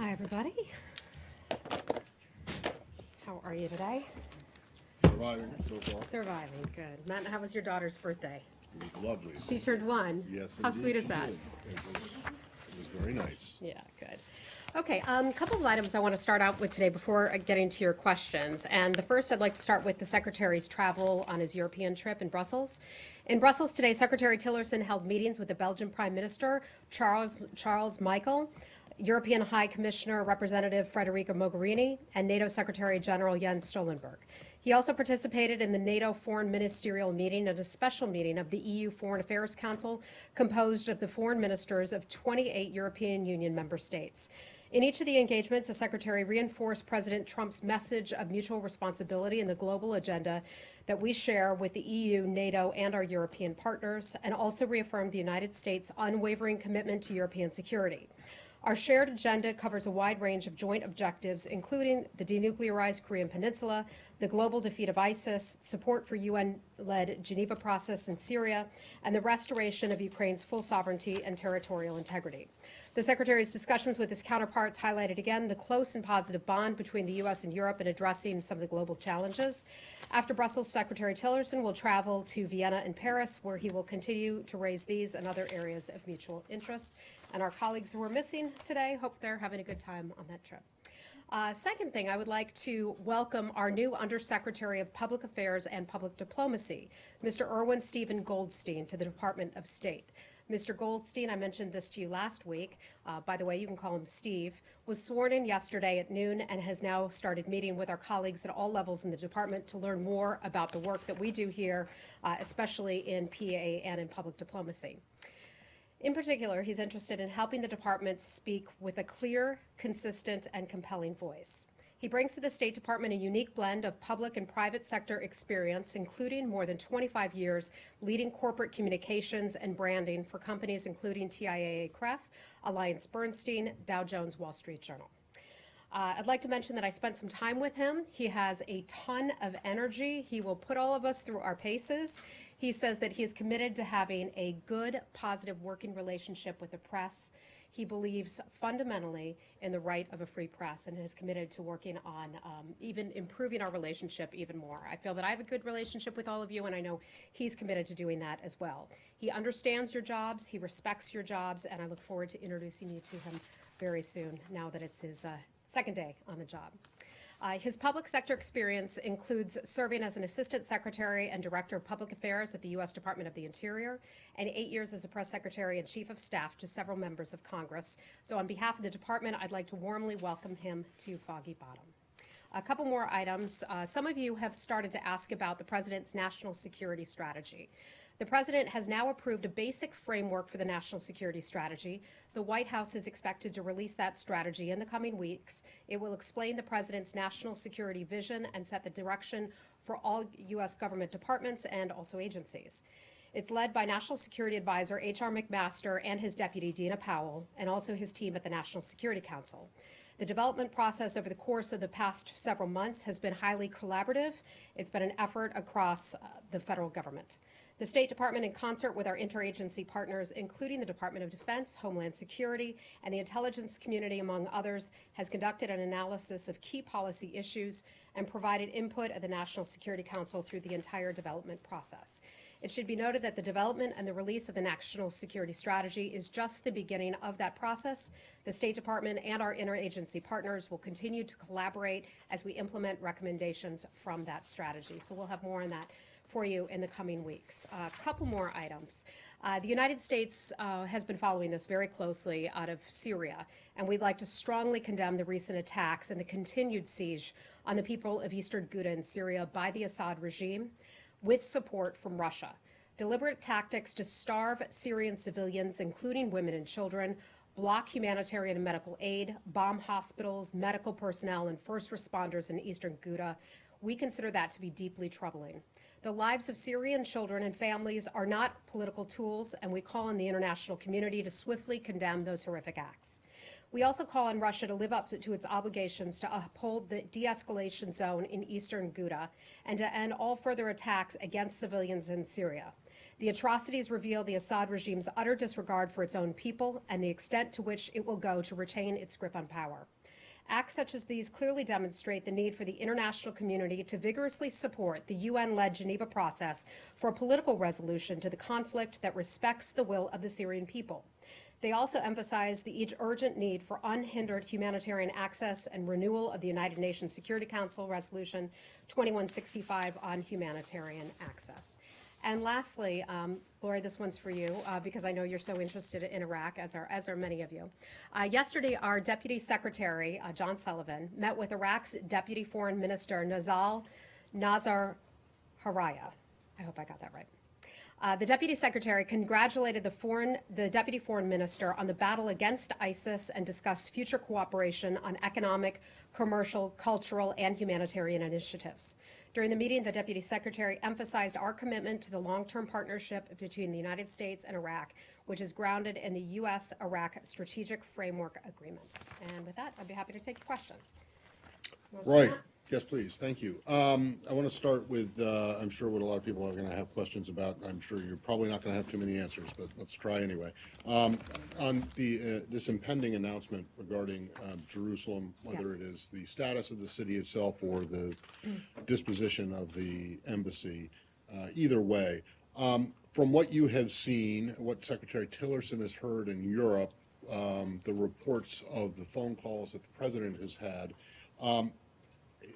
Hi, everybody. How are you today? Surviving so far. Surviving, good. Matt, how was your daughter's birthday? It was lovely. She turned 1. Yes, How indeed sweet is she that? did. It was very nice. Yeah, good. Okay, a couple of items I want to start out with today before getting to your questions. And the first, I'd like to start with the Secretary's travel on his European trip in Brussels. In Brussels today, Secretary Tillerson held meetings with the Belgian Prime Minister, Charles Michel, European High Commissioner Representative Federica Mogherini, and NATO Secretary General Jens Stoltenberg. He also participated in the NATO Foreign Ministerial Meeting and a special meeting of the EU Foreign Affairs Council composed of the foreign ministers of 28 European Union member states. In each of the engagements, the Secretary reinforced President Trump's message of mutual responsibility in the global agenda that we share with the EU, NATO, and our European partners, and also reaffirmed the United States' unwavering commitment to European security. Our shared agenda covers a wide range of joint objectives, including the denuclearized Korean Peninsula, the global defeat of ISIS, support for UN-led Geneva process in Syria, and the restoration of Ukraine's full sovereignty and territorial integrity. The Secretary's discussions with his counterparts highlighted again the close and positive bond between the U.S. and Europe in addressing some of the global challenges. After Brussels, Secretary Tillerson will travel to Vienna and Paris, where he will continue to raise these and other areas of mutual interest. And our colleagues who are missing today, hope they're having a good time on that trip. Second thing, I would like to welcome our new Undersecretary of Public Affairs and Public Diplomacy, Mr. Erwin Stephen Goldstein, to the Department of State. Mr. Goldstein, I mentioned this to you last week, by the way, you can call him Steve, was sworn in yesterday at noon and has now started meeting with our colleagues at all levels in the department to learn more about the work that we do here, especially in PA and in public diplomacy. In particular, he's interested in helping the department speak with a clear, consistent, and compelling voice. He brings to the State Department a unique blend of public and private sector experience, including more than 25 years leading corporate communications and branding for companies including TIAA-CREF, AllianceBernstein, Dow Jones, Wall Street Journal. I'd like to mention that I spent some time with him. He has a ton of energy. He will put all of us through our paces. He says that he is committed to having a good, positive working relationship with the press. He believes fundamentally in the right of a free press and is committed to working on even improving our relationship even more. I feel that I have a good relationship with all of you, and I know he's committed to doing that as well. He understands your jobs, he respects your jobs, and I look forward to introducing you to him very soon, now that it's his second day on the job. His public sector experience includes serving as an assistant secretary and director of public affairs at the U.S. Department of the Interior, and 8 years as a press secretary and chief of staff to several members of Congress. So on behalf of the department, I'd like to warmly welcome him to Foggy Bottom. A couple more items. Some of you have started to ask about the president's national security strategy. The president has now approved a basic framework for the national security strategy. The White House is expected to release that strategy in the coming weeks. It will explain the president's national security vision and set the direction for all U.S. government departments and also agencies. It's led by National Security Advisor H.R. McMaster and his deputy, Dina Powell, and also his team at the National Security Council. The development process over the course of the past several months has been highly collaborative. It's been an effort across the federal government. The State Department, in concert with our interagency partners, including the Department of Defense, Homeland Security, and the intelligence community, among others, has conducted an analysis of key policy issues and provided input at the National Security Council through the entire development process. It should be noted that the development and the release of the National Security Strategy is just the beginning of that process. The State Department and our interagency partners will continue to collaborate as we implement recommendations from that strategy. So we'll have more on that for you in the coming weeks. A couple more items. The United States has been following this very closely out of Syria, and we'd like to strongly condemn the recent attacks and the continued siege on the people of eastern Ghouta in Syria by the Assad regime with support from Russia. Deliberate tactics to starve Syrian civilians, including women and children, block humanitarian and medical aid, bomb hospitals, medical personnel, and first responders in eastern Ghouta. We consider that to be deeply troubling. The lives of Syrian children and families are not political tools, and we call on the international community to swiftly condemn those horrific acts. We also call on Russia to live up to its obligations to uphold the de-escalation zone in eastern Ghouta and to end all further attacks against civilians in Syria. The atrocities reveal the Assad regime's utter disregard for its own people and the extent to which it will go to retain its grip on power. Acts such as these clearly demonstrate the need for the international community to vigorously support the UN-led Geneva process for a political resolution to the conflict that respects the will of the Syrian people. They also emphasize the urgent need for unhindered humanitarian access and renewal of the United Nations Security Council Resolution 2165 on humanitarian access. And lastly, Gloria, this one's for you because I know you're so interested in Iraq, as are many of you. Yesterday, our Deputy Secretary, John Sullivan, met with Iraq's Deputy Foreign Minister, Nazar Haraya. I hope I got that right. The Deputy Secretary congratulated the Deputy Foreign Minister on the battle against ISIS and discussed future cooperation on economic, commercial, cultural, and humanitarian initiatives. During the meeting, the Deputy Secretary emphasized our commitment to the long-term partnership between the United States and Iraq, which is grounded in the U.S.-Iraq Strategic Framework Agreement. And with that, I'd be happy to take your questions. Right. Yes, please. Thank you. I want to start with, I'm sure what a lot of people are going to have questions about. I'm sure you're probably not going to have too many answers, but let's try anyway. On this impending announcement regarding Jerusalem, whether it is the status of the city itself or the disposition of the embassy, either way, from what you have seen, what Secretary Tillerson has heard in Europe, the reports of the phone calls that the president has had,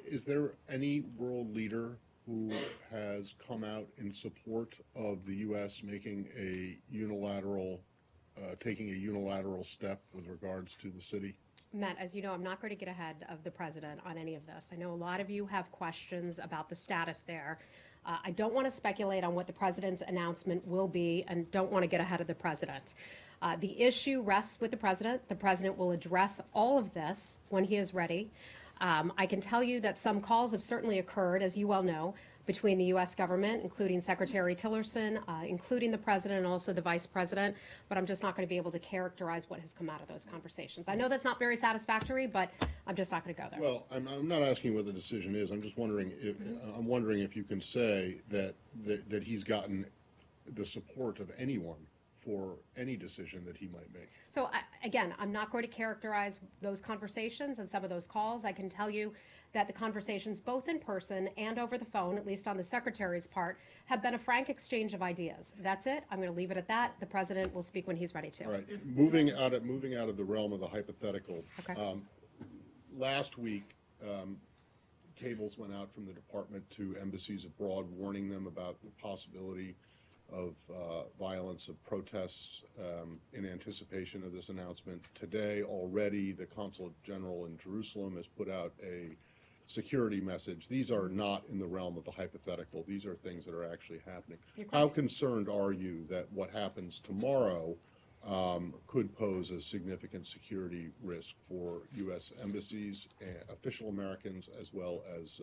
is there any world leader who has come out in support of the U.S. making a unilateral, taking a unilateral step with regards to the city? Matt, as you know, I'm not going to get ahead of the president on any of this. I know a lot of you have questions about the status there. I don't want to speculate on what the president's announcement will be and don't want to get ahead of the president. The issue rests with the president. The president will address all of this when he is ready. I can tell you that some calls have certainly occurred, as you well know, between the U.S. government, including Secretary Tillerson, including the president and also the vice president, but I'm just not going to be able to characterize what has come out of those conversations. I know that's not very satisfactory, but I'm just not going to go there. Well, I'm not asking what the decision is. I'm just wondering if, I'm wondering if you can say that he's gotten the support of anyone for any decision that he might make. So again, I'm not going to characterize those conversations and some of those calls. I can tell you that the conversations, both in person and over the phone, at least on the secretary's part, have been a frank exchange of ideas. That's it. I'm going to leave it at that. The president will speak when he's ready to. All right. Moving out of the realm of the hypothetical. Okay. Last week, cables went out from the department to embassies abroad, warning them about the possibility of violence, of protests in anticipation of this announcement. Today, already, the Consulate General in Jerusalem has put out a security message. These are not in the realm of the hypothetical. These are things that are actually happening. How concerned are you that what happens tomorrow could pose a significant security risk for U.S. embassies, official Americans, as well as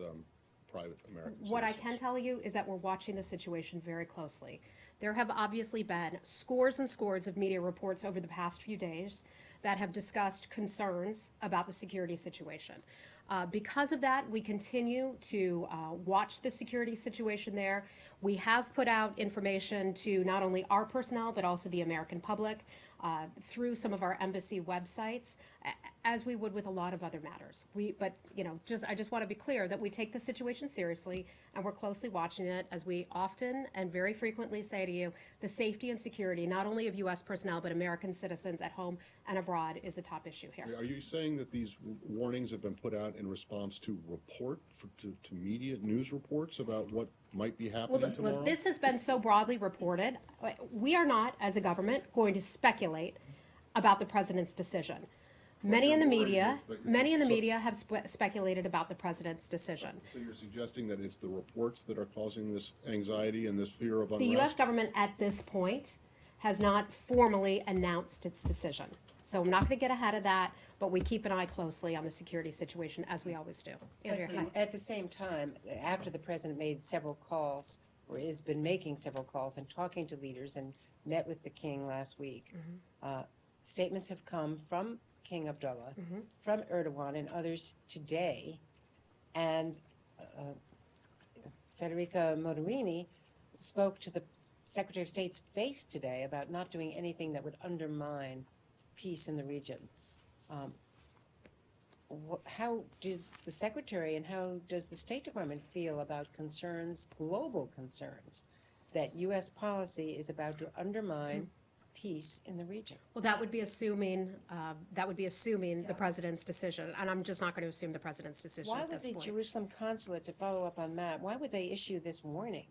private Americans? What I can tell you is that we're watching the situation very closely. There have obviously been scores and scores of media reports over the past few days that have discussed concerns about the security situation. Because of that, we continue to watch the security situation there. We have put out information to not only our personnel, but also the American public through some of our embassy websites, as we would with a lot of other matters. I just want to be clear that we take the situation seriously and we're closely watching it, as we often and very frequently say to you, the safety and security not only of U.S. personnel but American citizens at home and abroad is the top issue here. Are you saying that these warnings have been put out in response to to media news reports about what might be happening tomorrow? Well, this has been so broadly reported. We are not, as a government, going to speculate about the president's decision. Many in the media have speculated about the president's decision. So you're suggesting that it's the reports that are causing this anxiety and this fear of unrest? The U.S. government at this point has not formally announced its decision. So I'm not going to get ahead of that, but we keep an eye closely on the security situation, as we always do. At the same time, after the president made several calls, or has been making several calls and talking to leaders and met with the king last week, statements have come from King Abdullah, from Erdogan and others today, and Federica Mogherini spoke to the Secretary of State's face today about not doing anything that would undermine peace in the region. How does the Secretary and how does the State Department feel about concerns, global concerns, that U.S. policy is about to undermine peace in the region? Well, that would be assuming the president's decision, and I'm just not going to assume the president's decision Why at would this the point. Jerusalem consulate, to follow up on Matt, why would they issue this warning?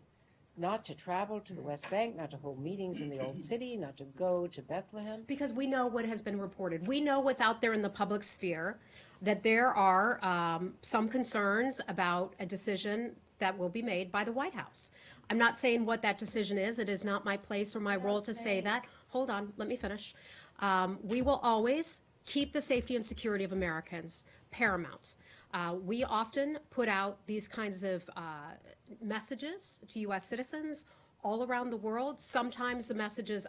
Not to travel to the West Bank, not to hold meetings in the Old City, not to go to Bethlehem? Because we know what has been reported. We know what's out there in the public sphere, that there are some concerns about a decision that will be made by the White House. I'm not saying what that decision is. It is not my place or my role to say that. Hold on, let me finish. We will always keep the safety and security of Americans paramount. We often put out these kinds of messages to U.S. citizens all around the world. Sometimes the messages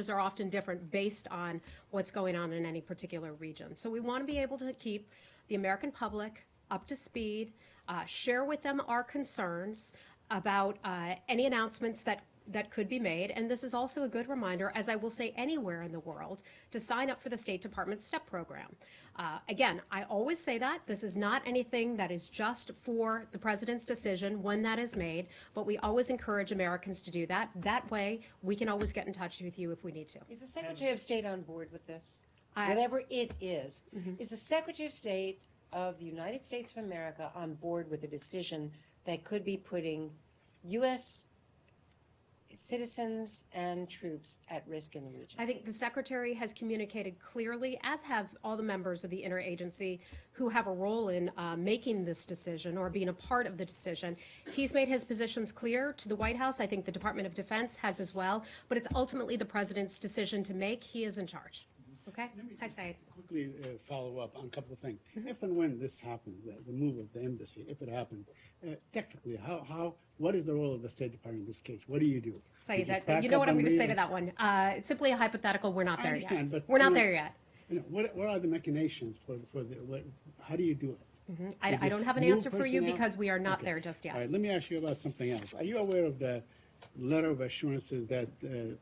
are often different based on what's going on in any particular region. So we want to be able to keep the American public up to speed, share with them our concerns about any announcements that could be made. And this is also a good reminder, as I will say anywhere in the world, to sign up for the State Department's STEP program. Again, I always say that this is not anything that is just for the president's decision when that is made, but we always encourage Americans to do that. That way, we can always get in touch with you if we need to. Is the Secretary of State on board with this? Whatever it is the Secretary of State of the United States of America on board with a decision that could be putting U.S. citizens and troops at risk in the region? I think the Secretary has communicated clearly, as have all the members of the interagency who have a role in making this decision or being a part of the decision. He's made his positions clear to the White House. I think the Department of Defense has as well, but it's ultimately the president's decision to make. He is in charge. Okay? Hi, Said. Quickly follow up on a couple of things. If and when this happens, the move of the embassy, if it happens, technically, what is the role of the State Department in this case? What do you do? Say that. You know what I'm going to say to that one. It's simply a hypothetical. We're not there yet. But we're not there yet. What are the machinations how do you do it? I don't have an answer for you because we are not there just yet. All right, let me ask you about something else. Are you aware of the letter of assurances that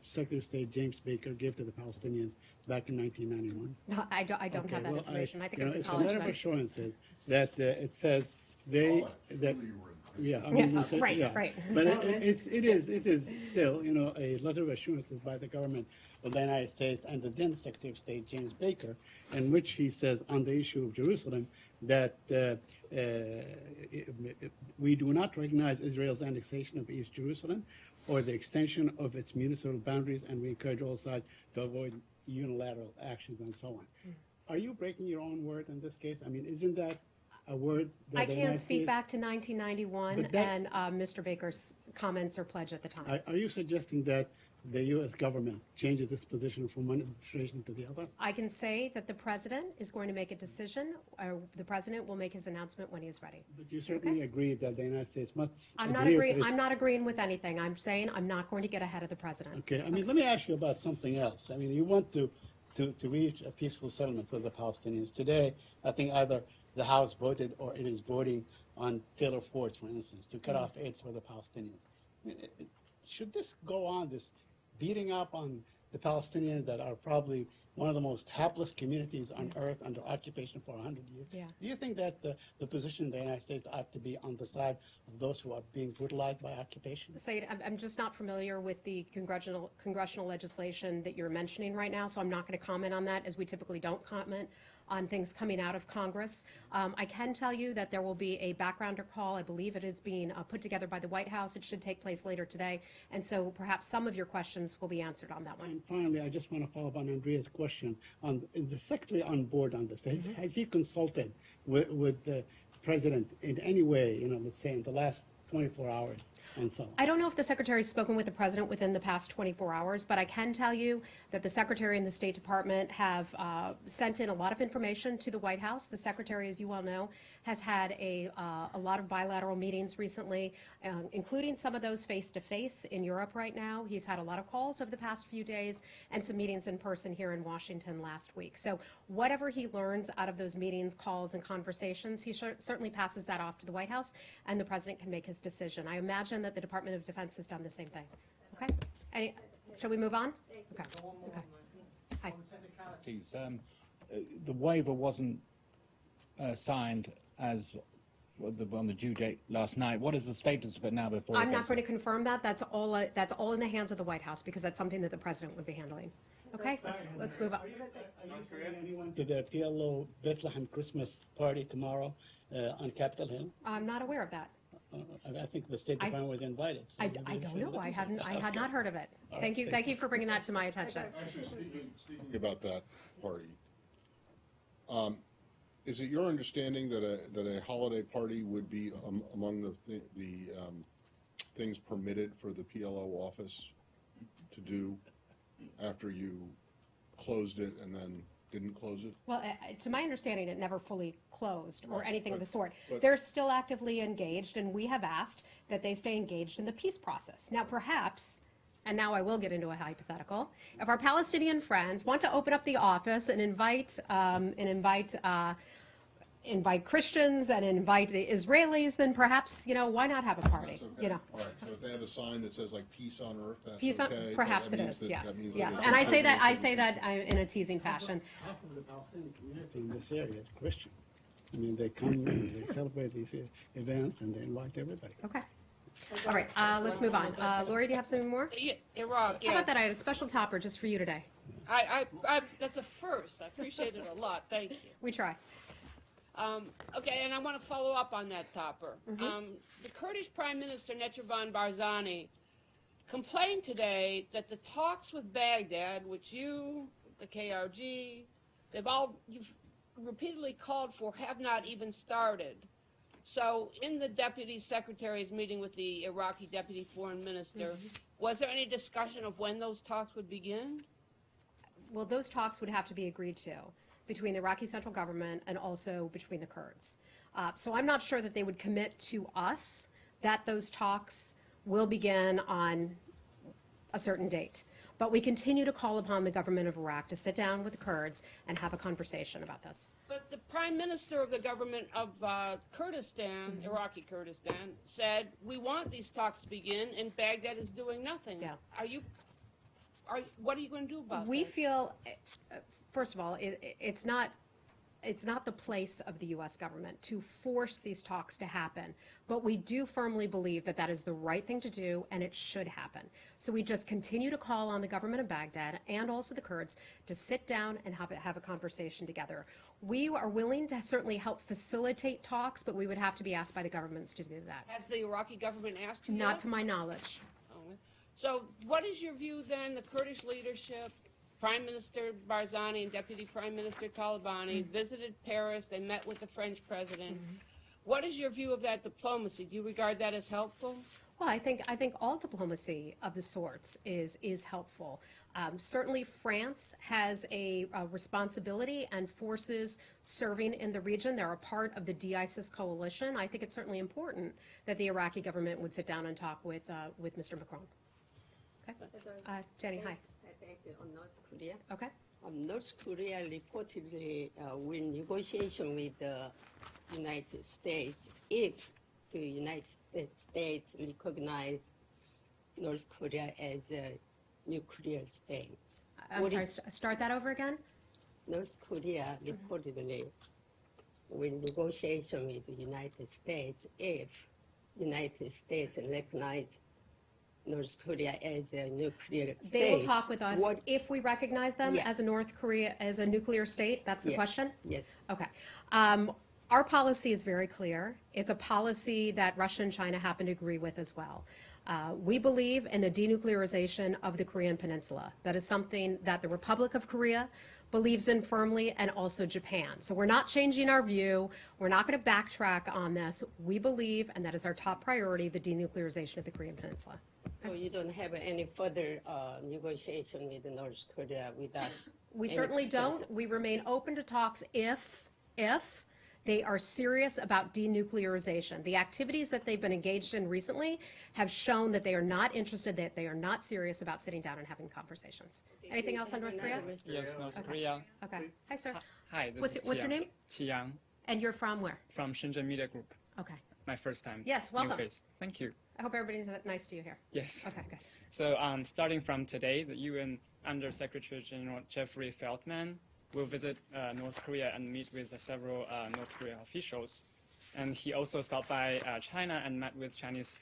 Secretary of State James Baker gave to the Palestinians back in 1991? No, I don't have that information. I think it was a it's a college letter of then. assurances that it says right. But it is still, a letter of assurances by the government of the United States and the then Secretary of State James Baker, in which he says on the issue of Jerusalem that we do not recognize Israel's annexation of East Jerusalem or the extension of its municipal boundaries, and we encourage all sides to avoid unilateral actions and so on. Are you breaking your own word in this case? I mean, isn't that a word that I the can't United speak States- back to 1991 But that- and Mr. Baker's comments or pledge at the time. Are you suggesting that the U.S. government changes its position from one administration to the other? I can say that the president is going to make a decision, or the president will make his announcement when he is ready. But you certainly agree that the United States must I'm not adhere to its- I'm not agreeing with anything. I'm saying I'm not going to get ahead of the president. Okay, I mean, let me ask you about something else. I mean, you want to reach a peaceful settlement with the Palestinians. Today, I think either the House voted or it is voting on Taylor Force, for instance, to cut off aid for the Palestinians. I mean, should this go on, this beating up on the Palestinians that are probably one of the most hapless communities on earth under occupation for 100 years? Yeah. Do you think that the position of the United States ought to be on the side of those who are being brutalized by occupation? Said, I'm just not familiar with the congressional legislation that you're mentioning right now, so I'm not going to comment on that, as we typically don't comment on things coming out of Congress. I can tell you that there will be a backgrounder call. I believe it is being put together by the White House. It should take place later today, and so perhaps some of your questions will be answered on that one. And finally, I just want to follow up on Andrea's question. Is the Secretary on board on this? Has he consulted with the President in any way, let's say in the last 24 hours and so on? I don't know if the Secretary has spoken with the President within the past 24 hours, but I can tell you that the Secretary and the State Department have sent in a lot of information to the White House. The Secretary, as you well know, has had a lot of bilateral meetings recently, including some of those face-to-face in Europe right now. He's had a lot of calls over the past few days and some meetings in person here in Washington last week. So whatever he learns out of those meetings, calls, and conversations, he certainly passes that off to the White House, and the President can make his decision. I imagine that the Department of Defense has done the same thing. Okay. Shall we move on? Okay. Okay. Hi. Technicalities. The waiver wasn't signed as on the due date last night. What is the status of it now before? I'm not going to confirm that. That's all in the hands of the White House because that's something that the president would be handling. Okay, let's move on. Are you sending anyone to the PLO Bethlehem Christmas party tomorrow on Capitol Hill? I'm not aware of that. I think the State Department was invited. So I maybe don't you should know. I had not heard of it. Thank you for bringing that to my attention. Actually, speaking about that party, is it your understanding that a holiday party would be among the things permitted for the PLO office to do after you closed it and then didn't close it? Well, to my understanding, it never fully closed or anything of the sort. but- They're still actively engaged, and we have asked that they stay engaged in the peace process. Now, perhaps, and now I will get into a hypothetical, if our Palestinian friends want to open up the office and invite Christians and invite the Israelis, then perhaps, why not have a party? That's okay. All right, so if they have a sign that says like peace on earth, that's Peace on, okay? perhaps That it means is, that- yes, that means that yes. it's And I okay, say that, it's okay. in a teasing fashion. Half of the Palestinian community in this area is Christian. I mean, they come and they celebrate these events and they invite everybody. Okay. All right, let's move on. Lori, do you have something more? Iraq, How about that? I had a special topper just for you today. That's a first. I appreciate it a lot. Thank you. We try. Okay, and I want to follow up on that topper. The Kurdish Prime Minister, Netravan Barzani, complained today that the talks with Baghdad, which you, the KRG, you've repeatedly called for, have not even started. So in the Deputy Secretary's meeting with the Iraqi Deputy Foreign Minister, was there any discussion of when those talks would begin? Well, those talks would have to be agreed to between the Iraqi central government and also between the Kurds. So I'm not sure that they would commit to us that those talks will begin on a certain date. But we continue to call upon the government of Iraq to sit down with the Kurds and have a conversation about this. But the Prime Minister of the government of Kurdistan, Iraqi Kurdistan, said, we want these talks to begin, and Baghdad is doing nothing. Yeah. What are you going to do about We that? feel, first of all, it's not the place of the U.S. government to force these talks to happen, but we do firmly believe that that is the right thing to do and it should happen. So we just continue to call on the government of Baghdad and also the Kurds to sit down and have a conversation together. We are willing to certainly help facilitate talks, but we would have to be asked by the governments to do that. Has the Iraqi government asked you Not yet? to my knowledge. So what is your view then, the Kurdish leadership, Prime Minister Barzani and Deputy Prime Minister Talabani visited Paris, they met with the French president. What is your view of that diplomacy? Do you regard that as helpful? Well, I think all diplomacy of the sorts is helpful. Certainly, France has a responsibility and forces serving in the region. They're a part of the de-ISIS coalition. I think it's certainly important that the Iraqi government would sit down and talk with Mr. Macron. Okay, Jenny, hi. On North Korea. Okay. North Korea reportedly will negotiation with the United States if the United States recognize North Korea as a nuclear state. I'm sorry, start that over again? North Korea reportedly will negotiation with the United States if United States recognize North Korea as a nuclear state. They will talk with us What- if we recognize them Yes. as a North Korea, as a nuclear state. That's the Yes. question? Yes. Okay. Our policy is very clear. It's a policy that Russia and China happen to agree with as well. We believe in the denuclearization of the Korean Peninsula. That is something that the Republic of Korea believes in firmly, and also Japan. So we're not changing our view. We're not going to backtrack on this. We believe, and that is our top priority, the denuclearization of the Korean Peninsula. So you don't have any further negotiation with North Korea without? We any certainly don't. presence? We remain open to talks if they are serious about denuclearization. The activities that they've been engaged in recently have shown that they are not interested, that they are not serious about sitting down and having conversations. Anything else on North Korea? Yes, North Korea. Okay. Hi, sir. Hi, this What's is your name? Qiyang And you're from where? from Shenzhen Media Group. Okay. My first time. Yes, New welcome. face. Thank you. I hope everybody's nice to you here. Yes. Okay, good. So starting from today, the UN Under Secretary General Jeffrey Feltman will visit North Korea and meet with several North Korean officials. And he also stopped by China and met with Chinese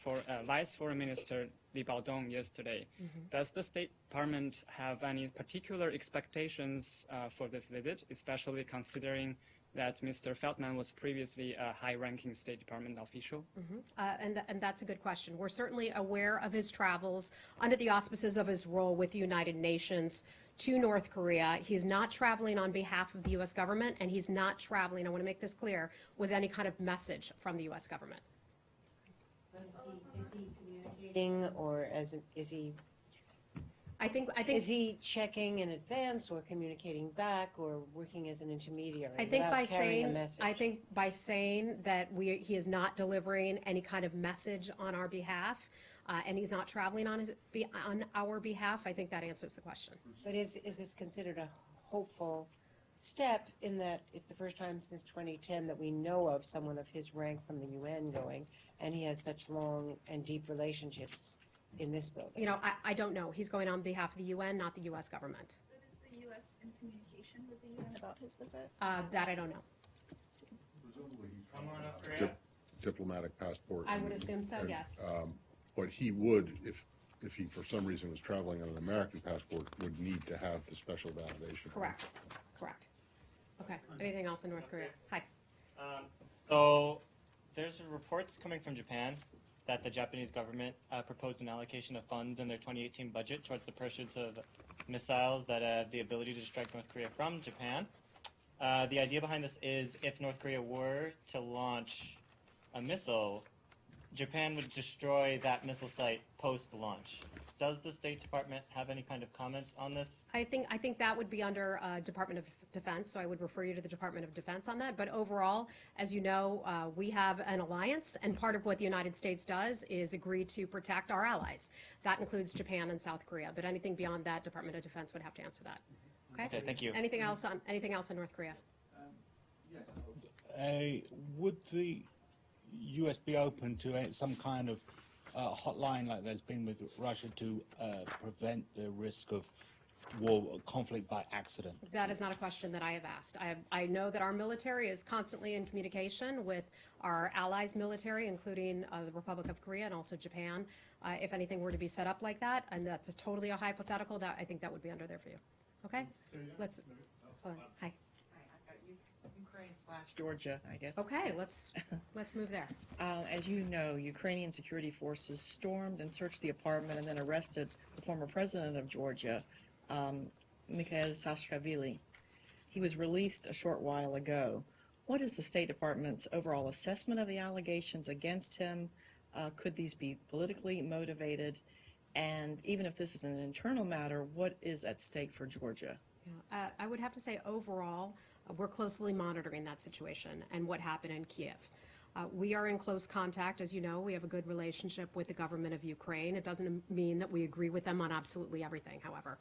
Vice Foreign Minister Li Baodong yesterday. Does the State Department have any particular expectations for this visit, especially considering that Mr. Feltman was previously a high-ranking State Department official? And that's a good question. We're certainly aware of his travels under the auspices of his role with the United Nations to North Korea. He's not traveling on behalf of the U.S. government, and he's not traveling, I want to make this clear, with any kind of message from the U.S. government. Is he communicating, or is he I think is he checking in advance, or communicating back, or working as an intermediary? I think without by carrying a saying, message? I think by saying that he is not delivering any kind of message on our behalf, and he's not traveling on our behalf, I think that answers the question. But is this considered a hopeful step, in that it's the first time since 2010 that we know of someone of his rank from the UN going, and he has such long and deep relationships in this building? You know, I don't know. He's going on behalf of the UN, not the U.S. government. But is the U.S. in communication with the UN about his visit? That I don't know. Diplomatic passport. I would assume so, yes. But he would, if he for some reason was traveling on an American passport, would need to have the special validation. Correct. Correct. Okay. Anything else in North Korea? Hi. So there's reports coming from Japan that the Japanese government proposed an allocation of funds in their 2018 budget towards the purchase of missiles that have the ability to strike North Korea from Japan. The idea behind this is if North Korea were to launch a missile, Japan would destroy that missile site post-launch. Does the State Department have any kind of comment on this? I think that would be under Department of Defense, so I would refer you to the Department of Defense on that. But overall, as you know, we have an alliance, and part of what the United States does is agree to protect our allies. That includes Japan and South Korea. But anything beyond that, Department of Defense would have to answer that. Okay, thank you. Anything else on North Korea? Would the US be open to some kind of hotline like there's been with Russia to prevent the risk of war conflict by accident? That is not a question that I have asked. I know that our military is constantly in communication with our allies' military, including the Republic of Korea and also Japan. If anything were to be set up like that, and that's totally a hypothetical, that I think that would be under there for you. Okay? Let's. Hold on. Hi. Ukraine/Georgia, I guess. Okay, let's move there. As you know, Ukrainian security forces stormed and searched the apartment and then arrested the former president of Georgia, Mikhail Saakashvili. He was released a short while ago. What is the State Department's overall assessment of the allegations against him? Could these be politically motivated? And even if this is an internal matter, what is at stake for Georgia? Yeah, I would have to say overall, we're closely monitoring that situation and what happened in Kiev. We are in close contact, as you know. We have a good relationship with the government of Ukraine. It doesn't mean that we agree with them on absolutely everything, however.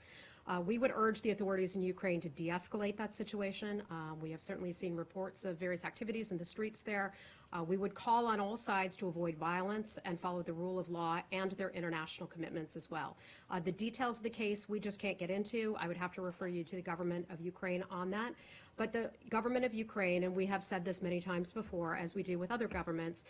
We would urge the authorities in Ukraine to de-escalate that situation. We have certainly seen reports of various activities in the streets there. We would call on all sides to avoid violence and follow the rule of law and their international commitments as well. The details of the case we just can't get into. I would have to refer you to the government of Ukraine on that. But the government of Ukraine, and we have said this many times before, as we do with other governments,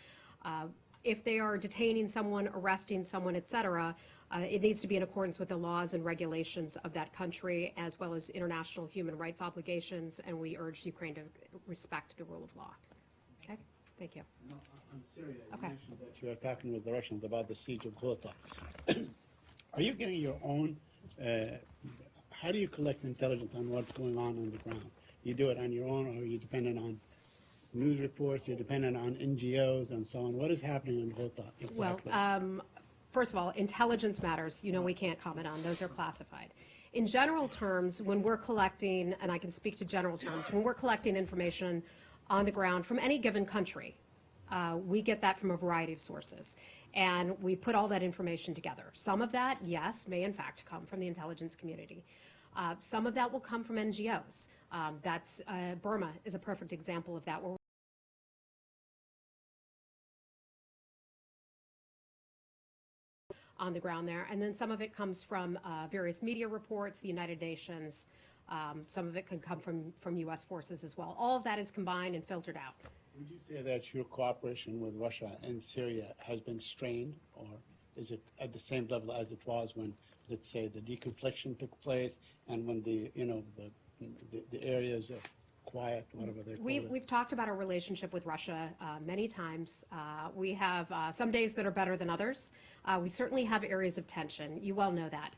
if they are detaining someone, arresting someone, etc., it needs to be in accordance with the laws and regulations of that country, as well as international human rights obligations, and we urge Ukraine to respect the rule of law. Okay? Thank you. On Syria, you Okay. mentioned that you are talking with the Russians about the siege of Ghouta. Are you getting your own, how do you collect intelligence on what's going on the ground? You do it on your own, or are you dependent on news reports, you're dependent on NGOs and so on? What is happening in Ghouta exactly? Well, first of all, intelligence matters, we can't comment on. Those are classified. In general terms, when we're collecting, and I can speak to general terms, when we're collecting information on the ground from any given country, we get that from a variety of sources. And we put all that information together. Some of that, yes, may in fact come from the intelligence community. Some of that will come from NGOs. Burma is a perfect example of that, where on the ground there. And then some of it comes from various media reports, the United Nations. Some of it can come from U.S. forces as well. All of that is combined and filtered out. Would you say that your cooperation with Russia and Syria has been strained, or is it at the same level as it was when, let's say, the deconfliction took place and when the areas of quiet, whatever they call it? We've talked about our relationship with Russia many times. We have some days that are better than others. We certainly have areas of tension. You well know that.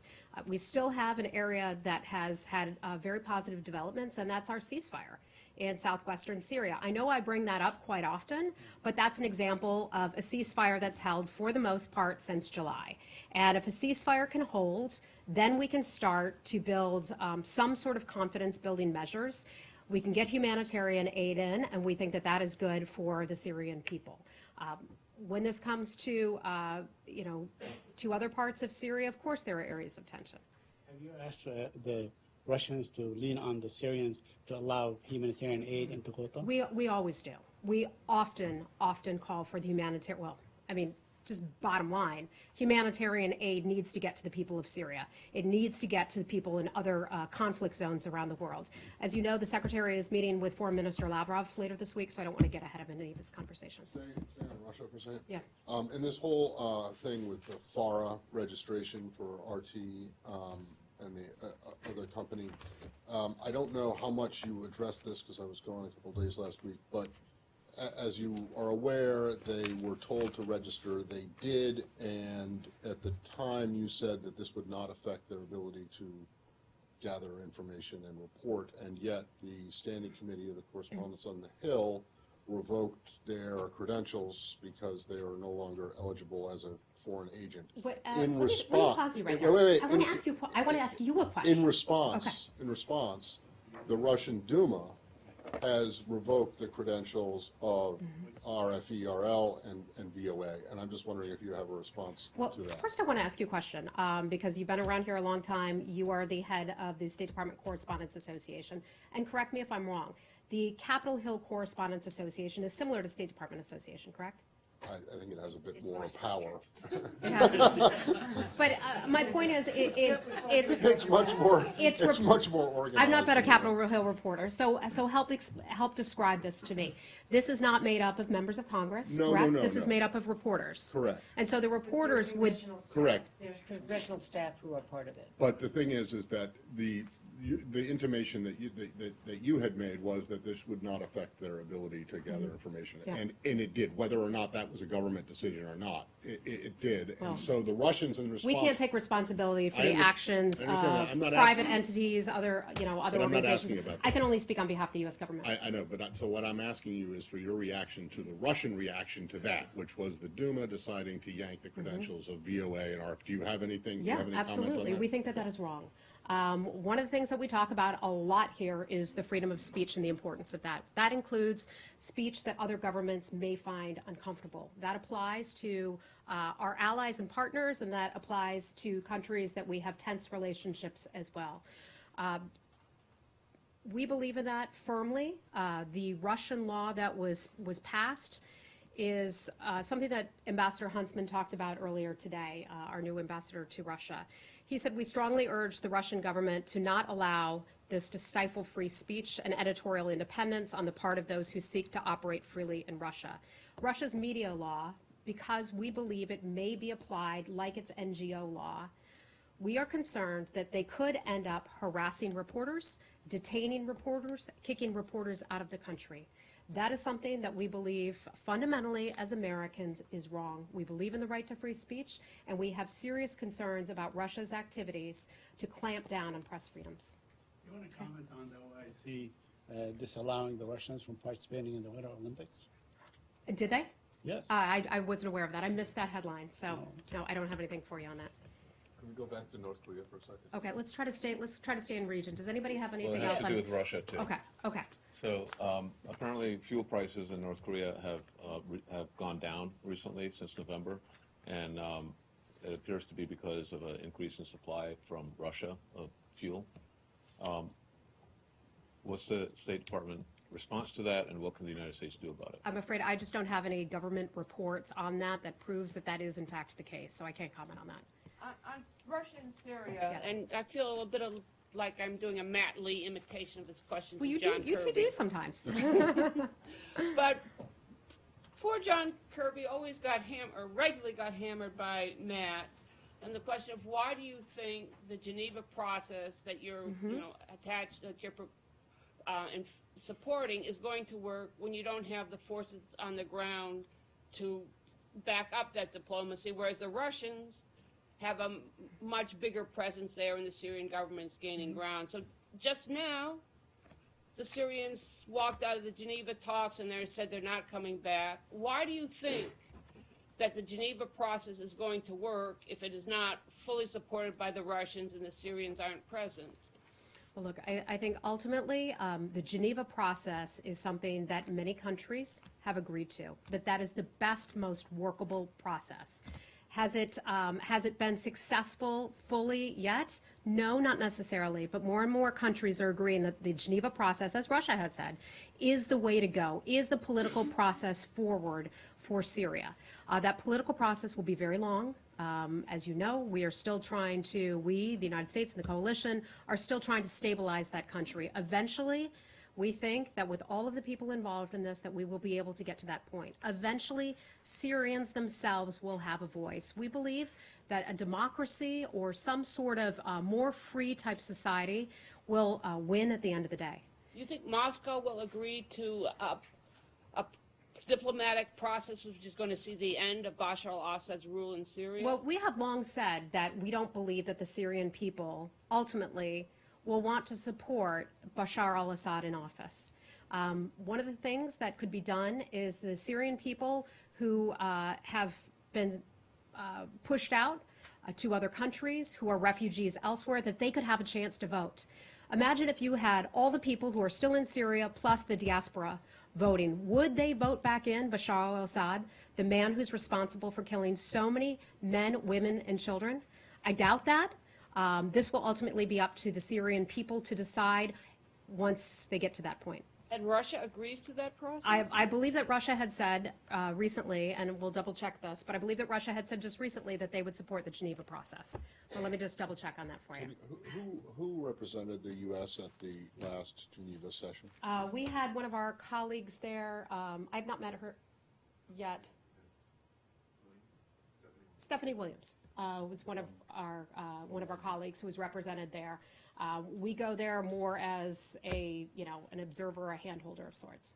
We still have an area that has had very positive developments, and that's our ceasefire in southwestern Syria. I know I bring that up quite often, but that's an example of a ceasefire that's held for the most part since July. And if a ceasefire can hold, then we can start to build some sort of confidence-building measures. We can get humanitarian aid in, and we think that that is good for the Syrian people. When this comes to, to other parts of Syria, of course there are areas of tension. Have you asked the Russians to lean on the Syrians to allow humanitarian aid into Ghouta? We always do. We often call for the humanitarian, just bottom line, humanitarian aid needs to get to the people of Syria. It needs to get to the people in other conflict zones around the world. As you know, the Secretary is meeting with Foreign Minister Lavrov later this week, so I don't want to get ahead of any of his conversations. Stay on Russia for a second. Yeah. And this whole thing with the FARA registration for RT and the other company, I don't know how much you addressed this because I was gone a couple of days last week, but as you are aware, they were told to register. They did, and at the time you said that this would not affect their ability to gather information and report, and yet the Standing Committee of the Correspondents on the Hill revoked their credentials because they are no longer eligible as a foreign agent. But, In let me pause you right there. wait, I want to ask you a question. In response, the Russian Duma has revoked the credentials of RFERL and VOA, and I'm just wondering if you have a response to that. First I want to ask you a question, because you've been around here a long time. You are the head of the State Department Correspondents Association, and correct me if I'm wrong. The Capitol Hill Correspondents Association is similar to State Department Association, correct? I think it has a bit more power. But my point is, It's much more organized. I've not been a Capitol Hill reporter, so help describe this to me. This is not made up of members of Congress, correct? This is made up of reporters. Correct. And so the reporters would. Correct. There's congressional staff who are part of it. But the thing is that the intimation that you had made was that this would not affect their ability to gather information, Yeah. and it did, whether or not that was a government decision or not, it did. And so the Russians in response. We can't take responsibility for the actions of private private entities, other But I'm not organizations. asking about that. I can only speak on behalf of the U.S. government. I know, but so what I'm asking you is for your reaction to the Russian reaction to that, which was the Duma deciding to yank the credentials of VOA and RF. Do you have anything? Do you Yeah, have any comment on absolutely. that? We think that that is wrong. One of the things that we talk about a lot here is the freedom of speech and the importance of that. That includes speech that other governments may find uncomfortable. That applies to our allies and partners, and that applies to countries that we have tense relationships as well. We believe in that firmly. The Russian law that was passed is something that Ambassador Huntsman talked about earlier today, our new ambassador to Russia. He said, we strongly urge the Russian government to not allow this to stifle free speech and editorial independence on the part of those who seek to operate freely in Russia. Russia's media law, because we believe it may be applied like its NGO law, we are concerned that they could end up harassing reporters, detaining reporters, kicking reporters out of the country. That is something that we believe fundamentally as Americans is wrong. We believe in the right to free speech, and we have serious concerns about Russia's activities to clamp down on press freedoms. You want to comment on the OIC disallowing the Russians from participating in the Winter Olympics? Did they? Yes. I wasn't aware of that. I missed that headline, so no, I don't have anything for you on that. Can we go back to North Korea for a second? Okay, let's try to stay in region. Does anybody have anything Well, it else? has to do with Russia too. Okay. So apparently, fuel prices in North Korea have gone down recently since November, and it appears to be because of an increase in supply from Russia of fuel. What's the State Department response to that, and what can the United States do about it? I'm afraid I just don't have any government reports on that that proves that that is in fact the case, so I can't comment on that. On Russia and Syria, Yes. and I feel a little bit of like I'm doing a Matt Lee imitation of his questions Well, of you John do, you two Kirby. do sometimes. But poor John Kirby always regularly got hammered by Matt. And the question of why do you think the Geneva process that you're, attached, that you're supporting is going to work when you don't have the forces on the ground to back up that diplomacy, whereas the Russians have a much bigger presence there and the Syrian government's gaining ground. So just now, the Syrians walked out of the Geneva talks and they said they're not coming back. Why do you think that the Geneva process is going to work if it is not fully supported by the Russians and the Syrians aren't present? Well, look, I think ultimately the Geneva process is something that many countries have agreed to, that is the best, most workable process. Has it been successful fully yet? No, not necessarily, but more and more countries are agreeing that the Geneva process, as Russia has said, is the way to go, is the political process forward for Syria. That political process will be very long. As you know, we are still trying to, the United States and the coalition, are still trying to stabilize that country. Eventually, we think that with all of the people involved in this, that we will be able to get to that point. Eventually, Syrians themselves will have a voice. We believe that a democracy or some sort of more free type society will win at the end of the day. Do you think Moscow will agree to a diplomatic process which is going to see the end of Bashar al-Assad's rule in Syria? Well, we have long said that we don't believe that the Syrian people ultimately will want to support Bashar al-Assad in office. One of the things that could be done is the Syrian people who have been pushed out to other countries, who are refugees elsewhere, that they could have a chance to vote. Imagine if you had all the people who are still in Syria plus the diaspora voting. Would they vote back in Bashar al-Assad, the man who's responsible for killing so many men, women, and children? I doubt that. This will ultimately be up to the Syrian people to decide once they get to that point. And Russia agrees to that process? I believe that Russia had said recently, and we'll double check this, but I believe that Russia had said just recently that they would support the Geneva process. Well, let me just double check on that for you. Who represented the U.S. at the last Geneva session? We had one of our colleagues there. I've not met her yet. Stephanie Williams was one of our colleagues who was represented there. We go there more as an observer, a handholder of sorts.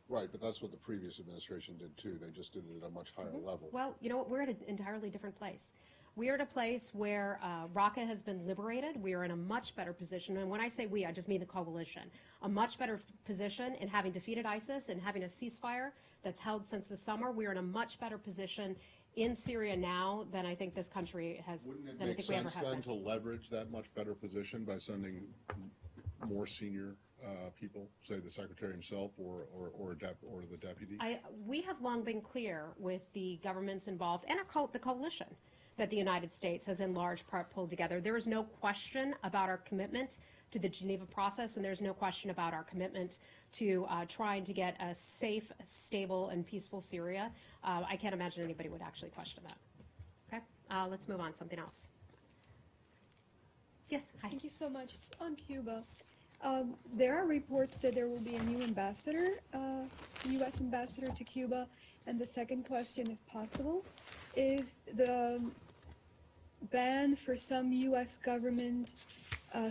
Right, but that's what the previous administration did too. They just did it at a much higher level. Well, you know what? We're at an entirely different place. We are at a place where Raqqa has been liberated. We are in a much better position. And when I say we, I just mean the coalition. A much better position in having defeated ISIS and having a ceasefire that's held since the summer. We are in a much better position in Syria now than I think this country has. Wouldn't it than I make think we ever sense have then been. to leverage that much better position by sending more senior people, say the secretary himself or the deputy? We have long been clear with the governments involved and the coalition that the United States has in large part pulled together. There is no question about our commitment to the Geneva process, and there's no question about our commitment to trying to get a safe, stable, and peaceful Syria. I can't imagine anybody would actually question that. Okay, let's move on. Something else. Yes, hi. Thank you so much. It's on Cuba. There are reports that there will be a new ambassador, U.S. ambassador to Cuba. And the second question, if possible, is the ban for some U.S. government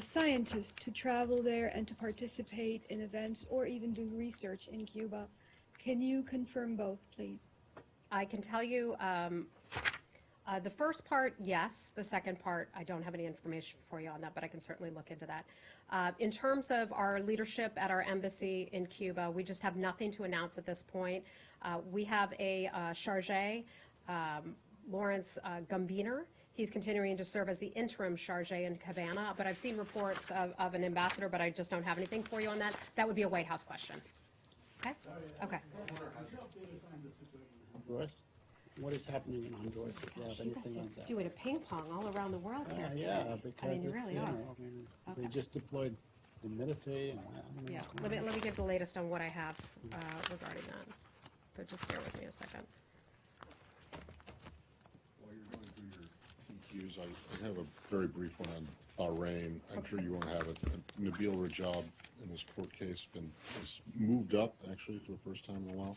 scientists to travel there and to participate in events or even do research in Cuba. Can you confirm both, please? I can tell you the first part, yes. The second part, I don't have any information for you on that, but I can certainly look into that. In terms of our leadership at our embassy in Cuba, we just have nothing to announce at this point. We have a chargé, Lawrence Gumbiner. He's continuing to serve as the interim chargé in Havana, but I've seen reports of an ambassador, but I just don't have anything for you on that. That would be a White House question. Okay? Okay. Honduras? What is happening in Honduras, if you have You guys anything are like that? doing a ping pong all around the world here. Yeah, today. because I mean, you it's, really you are. know, I mean, Okay. they just deployed the military, and I don't know Yeah, what's going on. let me give the latest on what I have regarding that. But just bear with me a second. While you're going through your PQs, I have a very brief one on Bahrain. I'm sure you won't have it. Nabil Rajab in this court case has moved up, actually, for the first time in a while.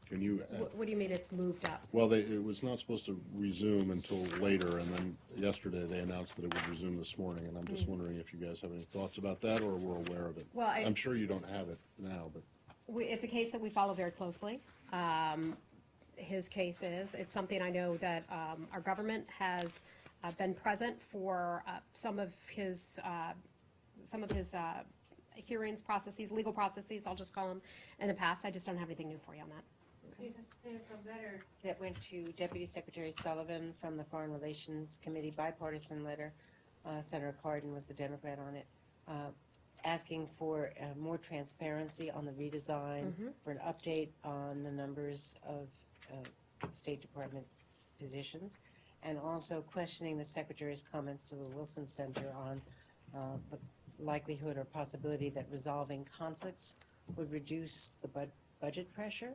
Can you? What do you mean it's moved up? Well, it was not supposed to resume until later, and then yesterday they announced that it would resume this morning, and I'm just wondering if you guys have any thoughts about that, or we're aware of it. Well, I'm sure you don't have it now, but. It's a case that we follow very closely. His case is, it's something I know that our government has been present for some of his hearings processes, legal processes, I'll just call them, in the past. I just don't have anything new for you on that. There's a letter that went to Deputy Secretary Sullivan from the Foreign Relations Committee, bipartisan letter. Senator Cardin was the Democrat on it, asking for more transparency on the redesign, for an update on the numbers of State Department positions, and also questioning the Secretary's comments to the Wilson Center on the likelihood or possibility that resolving conflicts would reduce the budget pressure.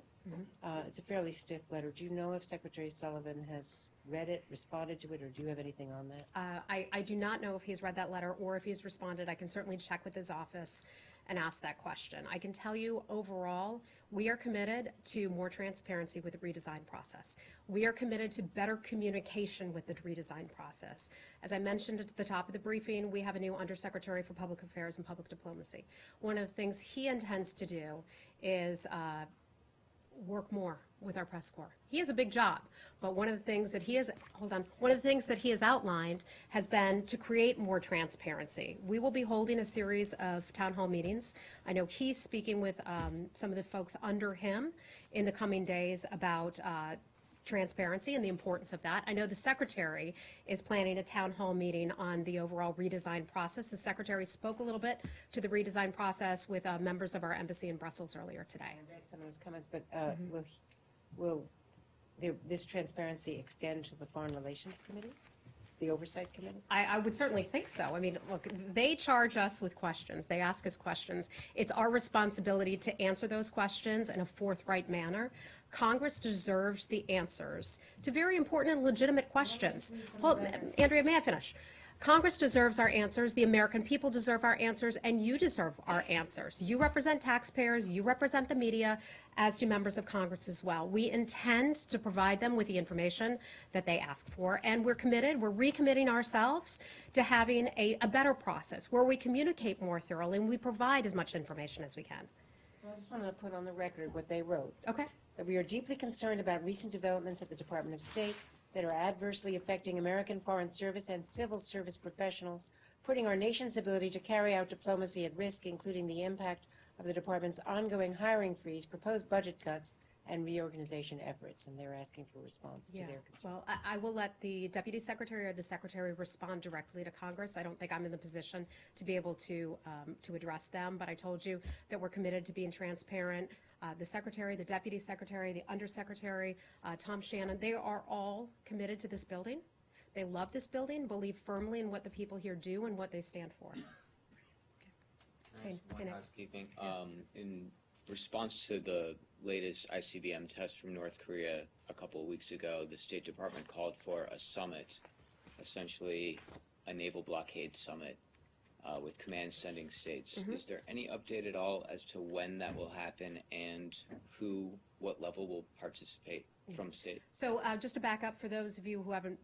It's a fairly stiff letter. Do you know if Secretary Sullivan has read it, responded to it, or do you have anything on that? I do not know if he's read that letter or if he's responded. I can certainly check with his office and ask that question. I can tell you overall, we are committed to more transparency with the redesign process. We are committed to better communication with the redesign process. As I mentioned at the top of the briefing, we have a new Undersecretary for Public Affairs and Public Diplomacy. One of the things he intends to do is work more with our press corps. He has a big job, but one of the things that he has outlined has been to create more transparency. We will be holding a series of town hall meetings. I know he's speaking with some of the folks under him in the coming days about transparency and the importance of that. I know the Secretary is planning a town hall meeting on the overall redesign process. The Secretary spoke a little bit to the redesign process with members of our embassy in Brussels earlier today. I read some of those comments, but will this transparency extend to the Foreign Relations Committee, the Oversight Committee? I would certainly think so. I mean, look, they charge us with questions. They ask us questions. It's our responsibility to answer those questions in a forthright manner. Congress deserves the answers to very important and legitimate questions. Well, Andrea, may I finish? Congress deserves our answers, the American people deserve our answers, and you deserve our answers. You represent taxpayers, you represent the media, as do members of Congress as well. We intend to provide them with the information that they ask for, and we're recommitting ourselves to having a better process where we communicate more thoroughly and we provide as much information as we can. So I just want to put on the record what they wrote. Okay. That we are deeply concerned about recent developments at the Department of State that are adversely affecting American Foreign Service and civil service professionals, putting our nation's ability to carry out diplomacy at risk, including the impact of the department's ongoing hiring freeze, proposed budget cuts, and reorganization efforts. And they're asking for a response to their concerns. Well, I will let the Deputy Secretary or the Secretary respond directly to Congress. I don't think I'm in the position to be able to address them, but I told you that we're committed to being transparent. The Secretary, the Deputy Secretary, the Undersecretary, Tom Shannon, they are all committed to this building. They love this building, believe firmly in what the people here do and what they stand for. Okay. One housekeeping. In response to the latest ICBM test from North Korea a couple of weeks ago, the State Department called for a summit, essentially a naval blockade summit with command sending states. Is there any update at all as to when that will happen and what level will participate from state? So just to back up for those of you who haven't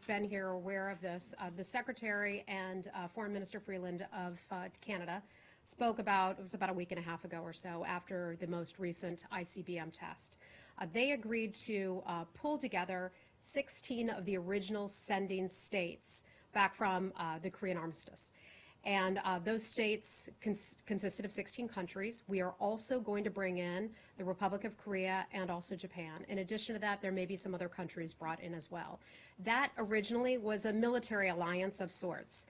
been here or aware of this, the Secretary and Foreign Minister Freeland of Canada spoke about, it was about a week and a half ago or so, after the most recent ICBM test. They agreed to pull together 16 of the original sending states back from the Korean armistice. And those states consisted of 16 countries. We are also going to bring in the Republic of Korea and also Japan. In addition to that, there may be some other countries brought in as well. That originally was a military alliance of sorts.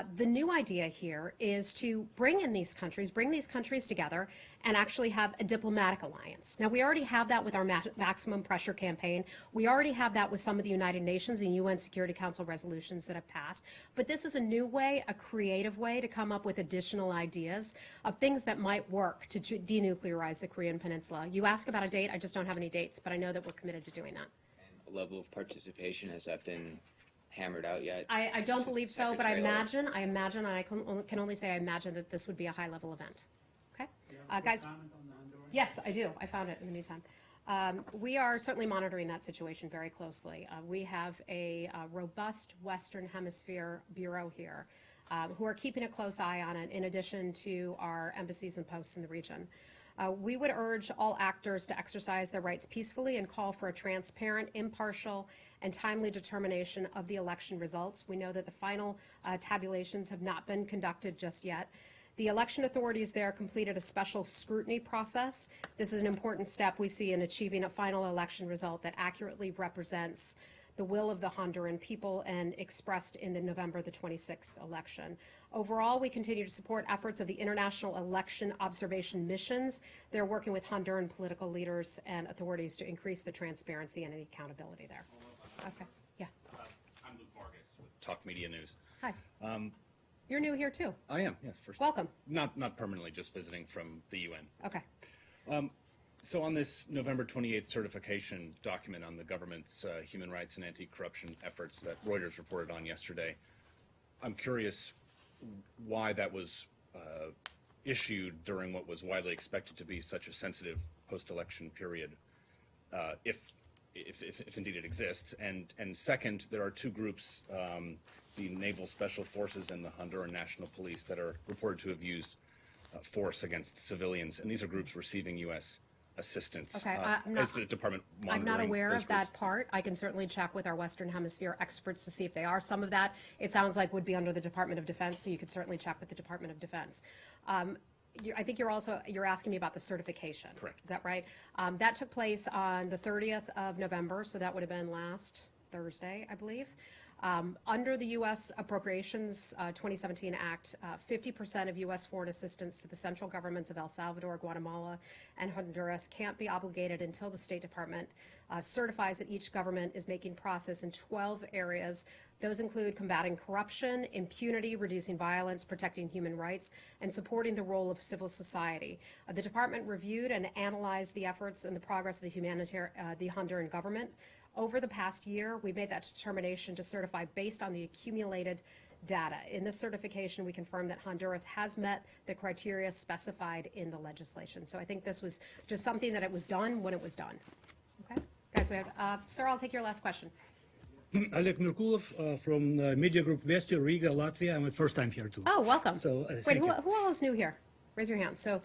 The new idea here is to bring these countries together and actually have a diplomatic alliance. Now, we already have that with our maximum pressure campaign. We already have that with some of the United Nations and UN Security Council resolutions that have passed. But this is a new way, a creative way to come up with additional ideas of things that might work to denuclearize the Korean Peninsula. You ask about a date, I just don't have any dates, but I know that we're committed to doing that. And level of participation, has that been hammered out yet? I don't believe so, but I Secretary level? imagine, and I can only say I imagine that this would be a high-level event. Okay? Guys? Yes, I do. I found it in the meantime. We are certainly monitoring that situation very closely. We have a robust Western Hemisphere bureau here who are keeping a close eye on it in addition to our embassies and posts in the region. We would urge all actors to exercise their rights peacefully and call for a transparent, impartial, and timely determination of the election results. We know that the final tabulations have not been conducted just yet. The election authorities there completed a special scrutiny process. This is an important step we see in achieving a final election result that accurately represents the will of the Honduran people and expressed in the November the 26th election. Overall, we continue to support efforts of the International Election Observation Missions. They're working with Honduran political leaders and authorities to increase the transparency and the accountability there. Okay, yeah. I'm Luke Vargas with Talk Media News. Hi. You're new here too. I am, yes. First. Welcome. Not permanently, just visiting from the UN. Okay. So on this November 28th certification document on the government's human rights and anti-corruption efforts that Reuters reported on yesterday, I'm curious why that was issued during what was widely expected to be such a sensitive post-election period, if indeed it exists. And second, there are two groups, the Naval Special Forces and the Honduran National Police, that are reported to have used force against civilians, and these are groups receiving U.S. assistance. Okay, is the department monitoring I'm not aware those of that part. I can certainly check with our Western Hemisphere experts to see if they are. Some of that, it sounds like, would be under the Department of Defense, so you could certainly check with the Department of Defense. I think you're asking me about the certification. Correct. Is that right? That took place on the 30th of November, so that would have been last Thursday, I believe. Under the U.S. Appropriations 2017 Act, 50% of U.S. foreign assistance to the central governments of El Salvador, Guatemala, and Honduras can't be obligated until the State Department certifies that each government is making progress in 12 areas. Those include combating corruption, impunity, reducing violence, protecting human rights, and supporting the role of civil society. The department reviewed and analyzed the efforts and the progress of the Honduran government. Over the past year, we made that determination to certify based on the accumulated data. In this certification, we confirmed that Honduras has met the criteria specified in the legislation. So I think this was just something that it was done when it was done. Okay? Guys, we have, sir, I'll take your last question. Oleg Merkulov from Media Group Vestia, Riga, Latvia. I'm a first time here too. Oh, welcome. So, wait, who all is new here? Raise your hand. So,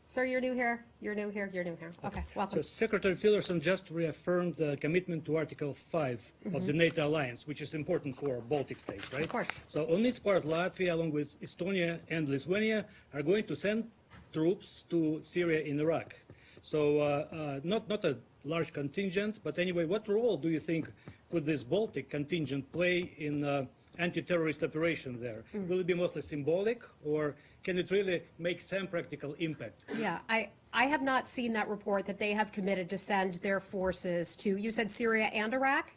sir, you're new here, you're new here, you're new here. Okay, welcome. So Secretary Tillerson just reaffirmed the commitment to Article 5 of the NATO alliance, which is important for Baltic states, right? Of course. So on this part, Latvia, along with Estonia and Lithuania, are going to send troops to Syria and Iraq. So not a large contingent, but anyway, what role do you think could this Baltic contingent play in anti-terrorist operation there? Will it be mostly symbolic, or can it really make some practical impact? Yeah, I have not seen that report that they have committed to send their forces to, you said Syria and Iraq?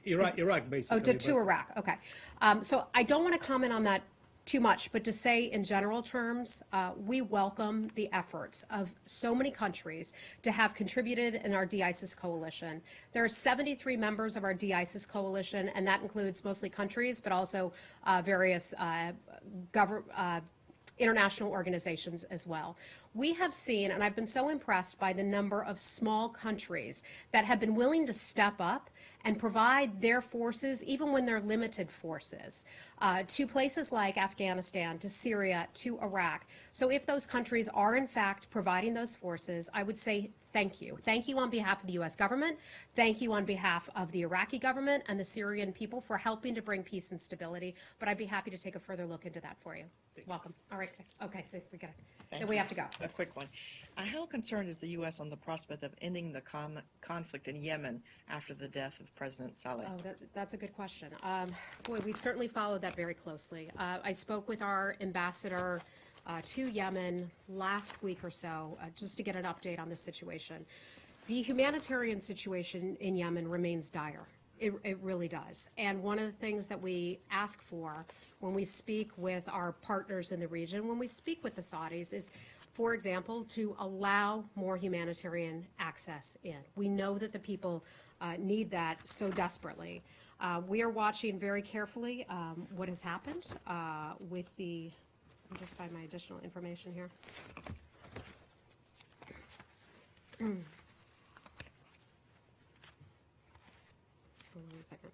Iraq, basically. Oh, to Iraq, okay. So I don't want to comment on that too much, but to say in general terms, we welcome the efforts of so many countries to have contributed in our de-ISIS coalition. There are 73 members of our de-ISIS coalition, and that includes mostly countries, but also various international organizations as well. We have seen, and I've been so impressed by the number of small countries that have been willing to step up and provide their forces, even when they're limited forces, to places like Afghanistan, to Syria, to Iraq. So if those countries are in fact providing those forces, I would say thank you. Thank you on behalf of the U.S. government. Thank you on behalf of the Iraqi government and the Syrian people for helping to bring peace and stability. But I'd be happy to take a further look into that for you. Welcome. All right. Okay, so we got it. We have to go. a quick one. How concerned is the U.S. on the prospect of ending the conflict in Yemen after the death of President Saleh? Oh, that's a good question. Boy, we've certainly followed that very closely. I spoke with our ambassador to Yemen last week or so, just to get an update on the situation. The humanitarian situation in Yemen remains dire. It really does. And one of the things that we ask for when we speak with our partners in the region, when we speak with the Saudis, is, for example, to allow more humanitarian access in. We know that the people need that so desperately. We are watching very carefully what has happened with the, let me just find my additional information here. Hold on a second.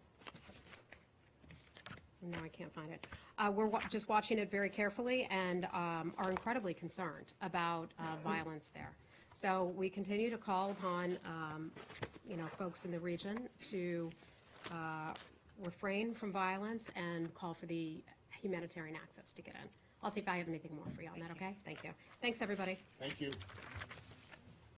No, I can't find it. We're just watching it very carefully and are incredibly concerned about violence there. So we continue to call upon, folks in the region to refrain from violence and call for the humanitarian access to get in. I'll see if I have anything more for you on that, okay? Thank you. Thanks, everybody. Thank you.